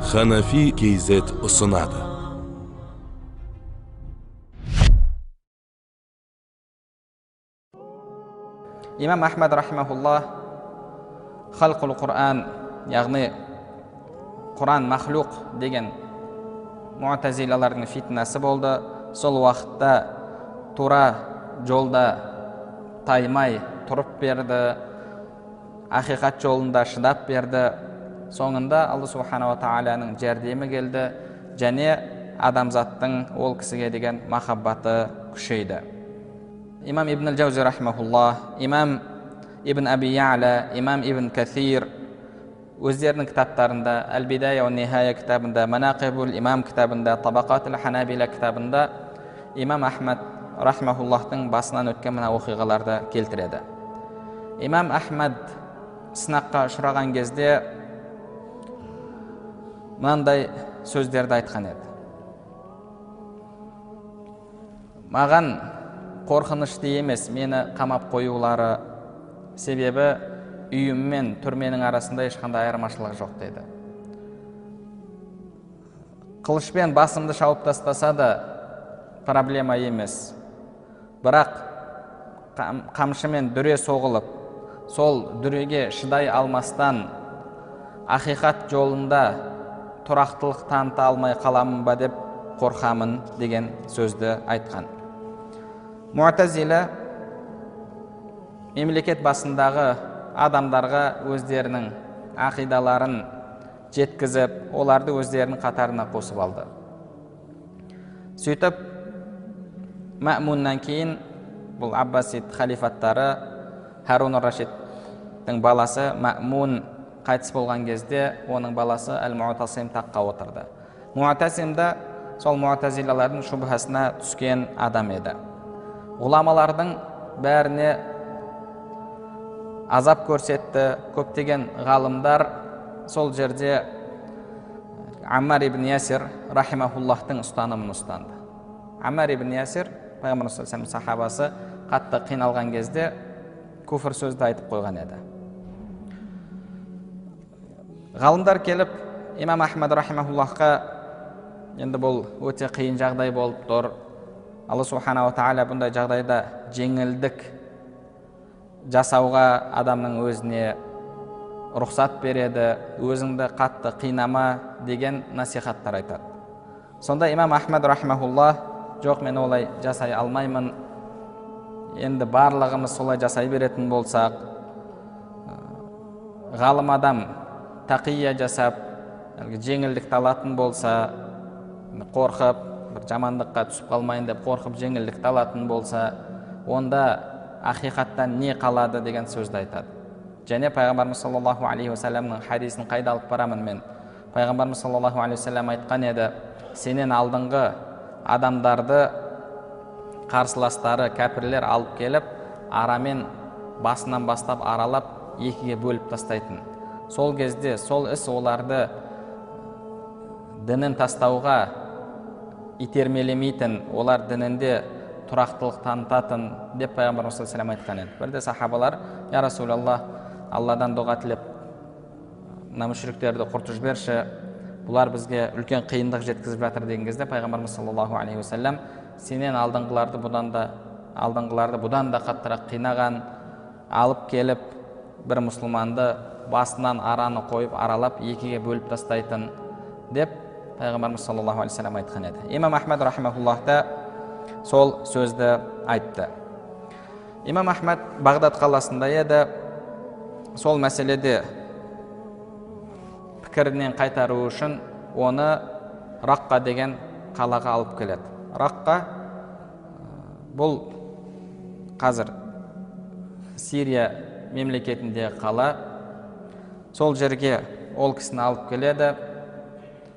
Ханафи кейзет ұсынады. Имам Ахмад рахимахуллах халқул Құран, яғни Құран махлуқ деген муътазилалардың фитнасы болды. Сол уақытта тура жолда таймай тұрып берді, ақиқат жолында шыдап берді. Соңында Алла субханала тағаланың жәрдемі келді, және адамзаттың ол кісіге деген махаббаты күшейді. Имам ибн al-Jawzi рахимахуллах, имам ибн Аби Я'ла, имам ибн Каthир өздерінің кітаптарында, Әл-Бидая ва Нихая кітабында, Манақибул имам кітабында, Табақатул Ханабила кітабында имам Ахмад рахимахуллахтың басынан өткен мына оқиғаларды келтіреді. Имам Ахмад сынаққа ұшыраған кезде мынандай сөздерді айтқан еді: маған қорқынышты емес мені қамап қоюлары, себебі үйім мен түрменің арасында ешқандай айырмашылық жоқ деді. Қылышпен басымды шауып тастаса да проблема емес, бірақ қамшымен дүре соғылып, сол дүреге шыдай алмастан ақиқат жолында тұрақтылық таныта алмай қаламын ба деп қорқамын деген сөзді айтқан. Муътазила мемлекет басындағы адамдарға өздерінің ақидаларын жеткізіп, оларды өздерінің қатарына қосып алды. Сөйтіп, Мәмуннан кейін бұл Аббасид халифаттары, Харун ар-Рашидтің баласы Мәмун қайтыс болған кезде оның баласы Әл-Муътасим таққа отырды. Муътасим да сол муътазилалардың шубхасына түскен адам еді. Ғұламалардың бәріне азап көрсетті. Көптеген ғалымдар сол жерде Аммар ибн Ясир рахимахуллахтың ұстанымын ұстанды. Аммар ибн Ясир, пайғамбар саллаллаху алейхи сахабасы, қатты қиналған кезде күфір сөзді айтып қойған еді. Ғалымдар келіп имам Ахмад рахимахуллахқа, енді бұл өте қиын жағдай болып тұр, Алла субханала тағала бұндай жағдайда жеңілдік жасауға адамның өзіне рұқсат береді, өзіңді қатты қинама деген насихаттар айтады. Сонда имам Ахмад рахимахуллах: жоқ, мен олай жасай алмаймын, енді барлығымыз солай жасай беретін болсақ, ғалым адам тақия жасап жеңілдікті алатын болса, қорқып бір жамандыққа түсіп қалмайын деп қорқып жеңілдікті алатын болса, онда ақиқаттан не қалады деген сөзді айтады. Және пайғамбарымыз саллаллаху алейхи уассаламның хадисін қайда алып барамын мен? Пайғамбарымыз саллаллаху алейхи уассалам айтқан еді: сенен алдыңғы адамдарды қарсыластары кәпірлер алып келіп, арамен басынан бастап аралап екіге бөліп тастайтын. Сол кезде сол іс оларды дінін тастауға итермелемейтін, олар дінінде тұрақтылық танытатын деп пайғамбарымыз саллаллаху алейхи айтқан еді. Бірде сахабалар: я Расулаллах, Алладан дұға тілеп, мына мүшриктерді құртып жіберші, бұлар бізге үлкен қиындық жеткізіп жатыр деген кезде пайғамбарымыз саллаллаху алейхи уассалам: сенен алдыңғыларды бұдан да қаттырақ қинаған, алып келіп бір мұсылманды басынан араны қойып аралап екіге бөліп тастайтын деп пайғамбарымыз саллаллаху алейхи уассалам айтқан еді. Имам Ахмад рахимахуллах та сол сөзді айтты. Имам Ахмад Бағдад қаласында еді. Сол мәселеде пікірінен қайтару үшін оны Раққа деген қалаға алып келеді. Раққа бұл қазір Сирия мемлекетіндегі қала. Сол жерге ол кісіні алып келеді.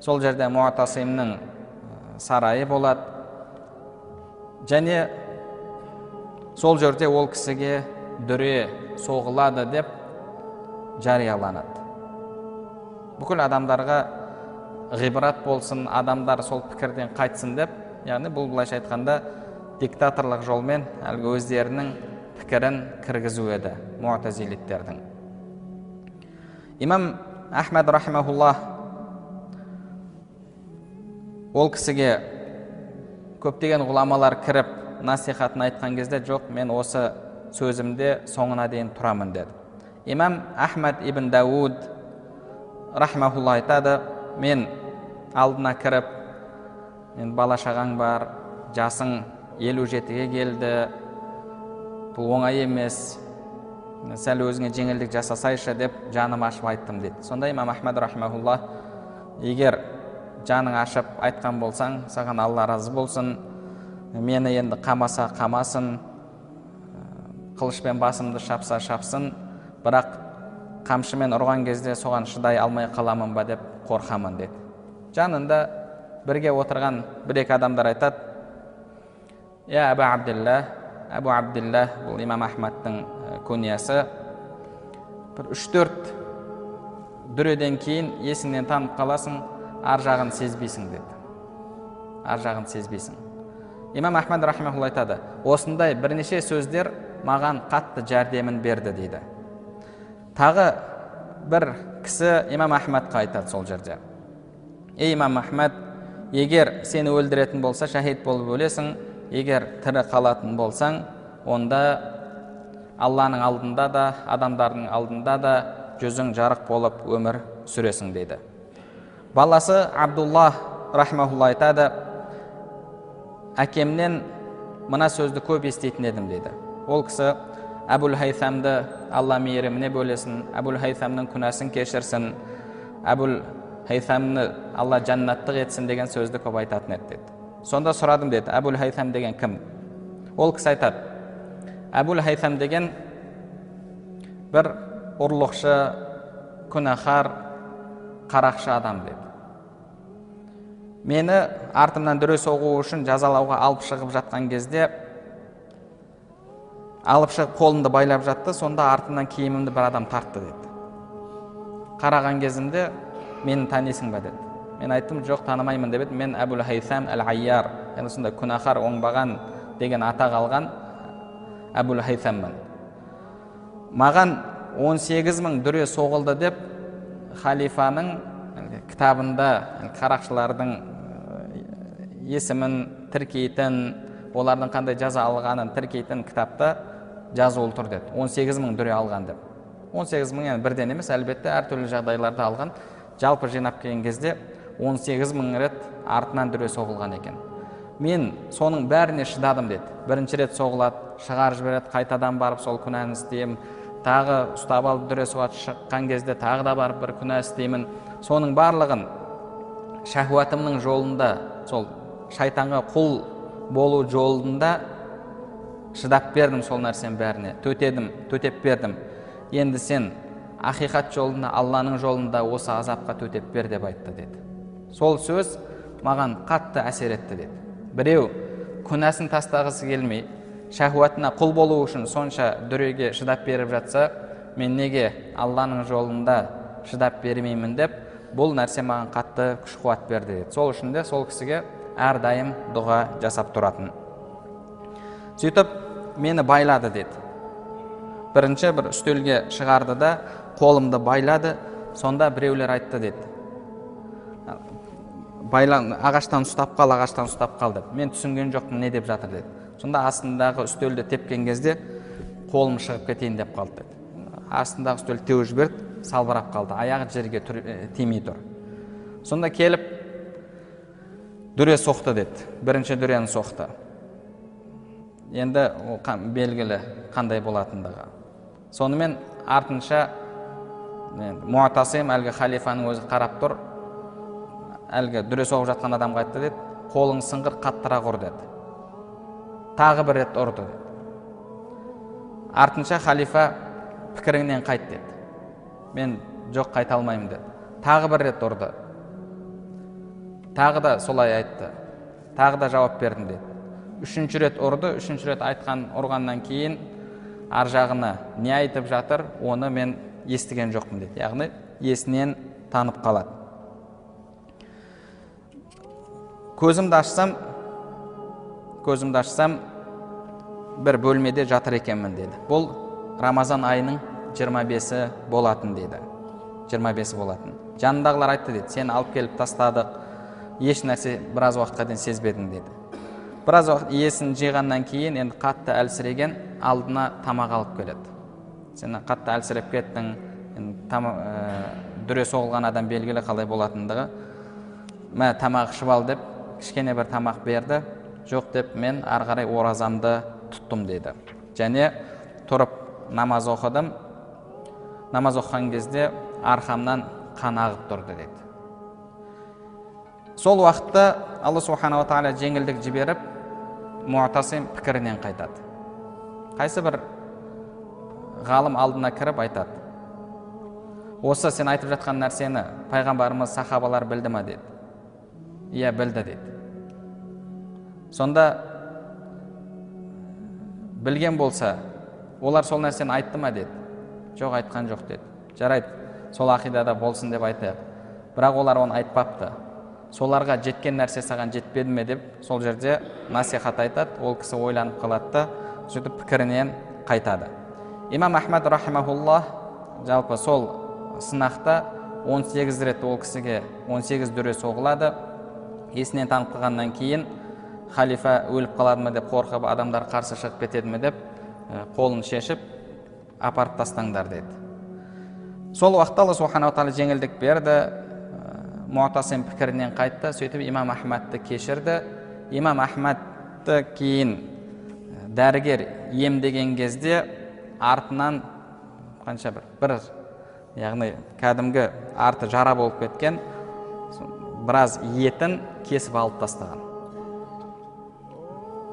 Сол жерде Муътасимның сарайы болады. Және сол жерде ол кісіге дүре соғылады деп жарияланады. Бүкіл адамдарға ғибрат болсын, адамдар сол пікірден қайтсын деп, яғни бұл былайша айтқанда диктаторлық жолмен әлгі өздерінің пікірін кіргізу еді муътазилиттердің. Имам Ахмад рахимахуллах ол кісіге көптеген ғұламалар кіріп насихатын айтқан кезде, жоқ, мен осы сөзімде соңына дейін тұрамын деді. Имам Ахмад ибн Дауд рахмахулла айтады, мен алдына кіріп, мен бала шағаң бар, жасың 57-ге келді, бұл оңай емес, сәл өзіңе жеңілдік жасасайшы деп жаным ашып айттым дейді. Сонда имам Ахмад рахмахулла, егер жаның ашып айтқан болсаң, саған Алла разы болсын, мені енді қамаса қамасын, қылышпен басымды шапса шапсын, бірақ қамшымен ұрған кезде соған шыдай алмай қаламын ба деп қорқамын деді. Жанында бірге отырған бір-екі адамдар айтады, я Абу Абдилла, бұл имам Ахмадтың көниясы, бір 3-4 дүреден кейін есіңнен танып қаласың, ар жағын сезбейсің деді. Ар жағын сезбейсің. Имам Ахмад рахмахулла айтады, осындай бірнеше сөздер маған қатты жәрдемін берді дейді. Тағы бір кісі имам Ахмадқа айтады сол жерде, ей имам Ахмад, егер сені өлдіретін болса, шахид болып өлесің, егер тірі қалатын болсаң, онда Алланың алдында да, адамдардың алдында да жүзің жарық болып өмір сүресің дейді. Баласы Абдуллах рахмахулла айтады, әкемнен мына сөзді көп естейтін едім дейді. Ол кісі Әбул Хайсамды Алла мейіріміне бөлесін, Әбул Хайсамның күнәсін кешірсін, Әбул Хайсамны Алла жаннаттық етсін деген сөзді көп айтатын еді деді. Сонда сұрадым деді, Әбул Хайсам деген кім? Ол кісі айтады, Әбул Хайсам деген бір ұрлықшы, күнәһар, қарақшы адам деді. Мені артымнан дүре соғу үшін жазалауға алып шығып жатқан кезде, алып шығып қолымды байлап жатты, сонда артымнан киімімді бір адам тартты деді. Қараған кезімде, мені танисың ба деді. Мен айттым, жоқ, танымаймын деп еді. Мен Әбул Хайсам әл-Айяр, яғни сонда күнәһар, оңбаған деген атақ алған Әбул Хайсаммын. Маған 18.000 дүре соғылды деп халифаның кітабында қарақшылардың есімін тіркейтін, олардың қандай жаза алғанын тіркейтін кітапта жазулы тұр деді. 18.000 дүре алған деп. 18.000 yani бірден емес, әлбетте әртүрлі жағдайларда алған. Жалпы жинап келген кезде 18.000 рет артынан дүре соғылған екен. Мен соның бәріне шыдадым деді. Бірінші рет соғылады, шығарып жібереді, қайтадан барып сол күнәні істеймін. Тағы ұстап алып дүре соғады, шыққан кезде тағы да барып бір күнә істеймін. Соның барлығын шахуатымның жолында, сол шайтанға құл болу жолында шыдап бердім сол нәрсенің бәріне. Төтеп бердім. Енді сен ақиқат жолында, Алланың жолында осы азапқа төтеп бер деп айтты деді. Сол сөз маған қатты әсер етті деді. Біреу күнәсін тастағысы келмей, шахуатына құл болу үшін сонша дүреге шыдап беріп жатса, мен неге Алланың жолында шыдап бермеймін деп, бұл нәрсе маған қатты күш қуат берді деді. Сол үшін де сол кісіге әрдайым дұға жасап тұратын. Сөйтіп мені байлады деді. Бірінші бір үстелге шығарды да қолымды байлады, сонда біреулер айтты деді. Ағаштан ұстап қал деп. Мен түсінген жоқпын, не деп жатыр деді. Сонда астындағы үстелді тепкен кезде қолым шығып кетейін деп қалды деді. Астындағы үстел теуіп жіберді, салбырап қалды, аяғы жерге тимей тұр. Сонда келіп дүре соқты деді. Бірінші дүрені соқты. Енді белгілі қандай болатындығы. Сонымен артынша Муатасим әлгі халифаның өзі қарап тұр. Әлгі дүре соғып жатқан адамға айтты деді, қолың сыңғыр, қаттырақ ұр деді. Тағы бір рет ұрды деді. Артынша халифа пікіріңнен қайт деді. Мен жоқ, қайта алмаймын деді. Тағы бір рет ұрды. Тағы да солай айтты. Тағы да жауап бердім деді. Үшінші рет ұрды, үшінші рет ұрғаннан кейін ар жағына не айтып жатыр, оны мен естіген жоқпын деді. Яғни есінен танып қалады. Көзімді ашсам бір бөлмеде жатыр екенмін деді. Бұл Рамазан айының 25-і болатын деді. 25-і болатын. Жанындағылар айтты деді, сені алып келіп тастадық, еш нәрсе біраз уақытқа дейін сезбедім дейді. Біраз уақыт иесін жиғаннан кейін енді қатты әлсіреген алдына тамақ алып келеді. Сен қатты әлсіреп кеттің, дүре соғылған адам белгілі қалай болатындығы. Мә тамақ ішіп ал деп кішкене бір тамақ берді. Жоқ деп мен ары қарай оразамды тұттым дейді. Және тұрып намаз оқыдым. Намаз оқыған кезде арқамнан қан ағып тұрды дейді. Сол уақытта Алла субхана ва тағала жеңілдік жіберіп, Муътасим пікірінен қайтады. Қайсы бір ғалым алдына кіріп айтады: осы сен айтып жатқан нәрсені пайғамбарымыз, сахабалар білді ме деді. Иә, білді дейді. Сонда білген болса, олар сол нәрсені айтты ма деді. Жоқ, айтқан жоқ деді. Жарайды, сол ақидада болсын деп айтайық. Бірақ олар оны айтпапты. Соларға жеткен нәрсе саған жетпеді ме деп сол жерде насихат айтады. Ол кісі ойланып қалады да, сөйтіп пікірінен қайтады. Имам Ахмад рахимахуллах жалпы сол сынақта 18 рет ол кісіге 18 дүре соғылады. Есінен танып қалғаннан кейін халифа өліп қалады ма деп қорқып, адамдар қарсы шығып кетеді ме деп қолын шешіп апарып тастаңдар деді. Сол уақытта Алла субхана ва тағала жеңілдік берді. Муътасим пікірінен қайтты, сөйтіп имам Ахмадты кешірді. Имам Ахмадты кейін дәрігер емдеген кезде артынан қанша бір яғни кәдімгі арты жара болып кеткен біраз етін кесіп алып тастаған.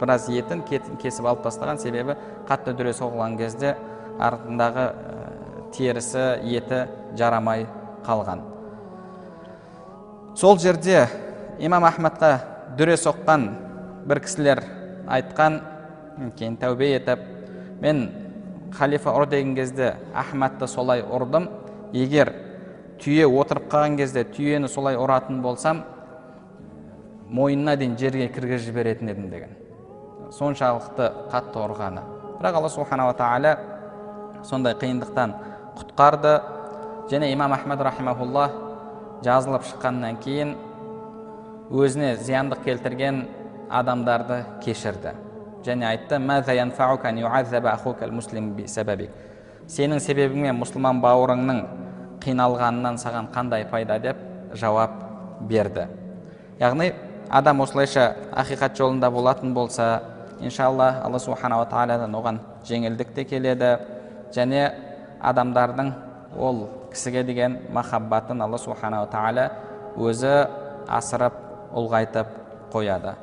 Біраз етін кесіп алып тастаған, себебі қатты дүре соғылған кезде артындағы терісі, еті жарамай қалған. Сол жерде имам Ахмадқа дүре соққан бір кісілер айтқан, кейін тәубе етіп, мен халифа ұр деген кезде Ахмадты солай ұрдым, егер түйе отырып қалған кезде түйені солай ұратын болсам, мойнына дейін жерге кіргізіп жіберетін едім деген. Соншалықты қатты ұрғаны. Бірақ Алла субхана ва тағала сондай қиындықтан құтқарды. Және имам Ахмад рахимахуллах жазылып шыққаннан кейін өзіне зияндық келтірген адамдарды кешірді. Және айтты: «Маза янфаука ан юаззаба ахука ал-муслим би сабабик». Сенің себебіңмен мұсылман бауырыңның қиналғанынан саған қандай пайда деп жауап берді. Яғни адам осылайша ақиқат жолында болатын болса, иншалла Алла субхана ва тағаладан оған жеңілдік те келеді. Және адамдардың ол кісіге деген махаббатын Алла субхана ва тағала өзі асырып ұлғайтып қояды.